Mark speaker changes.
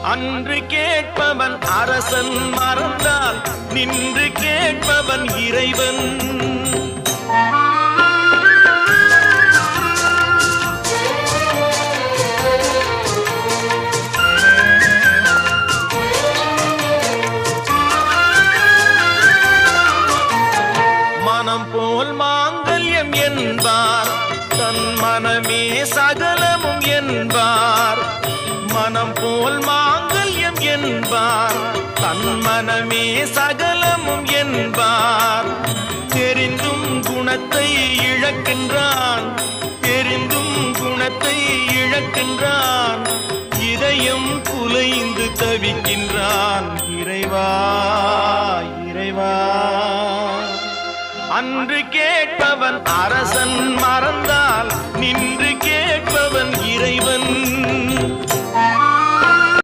Speaker 1: அன்று கேட்பவன் அரசன் மறந்தால் நின்று கேட்பவன் இறைவன். மனம் போல் மாங்கல்யம் என்பார், தன் மனமே சகலமும் என்பார். மனம் போல் மாங்கல்யம் என்பார், தன் மனமே சகலமும் என்பார். தெரிந்தும் குணத்தை இழக்கின்றான், தெரிந்தும் குணத்தை இழக்கின்றான். இதயம் குலைந்து தவிக்கின்றான். இறைவா இறைவா, அன்று கேட்பவன் அரசன் மறந்தால் நின்று கேட்பவன் இறைவன்.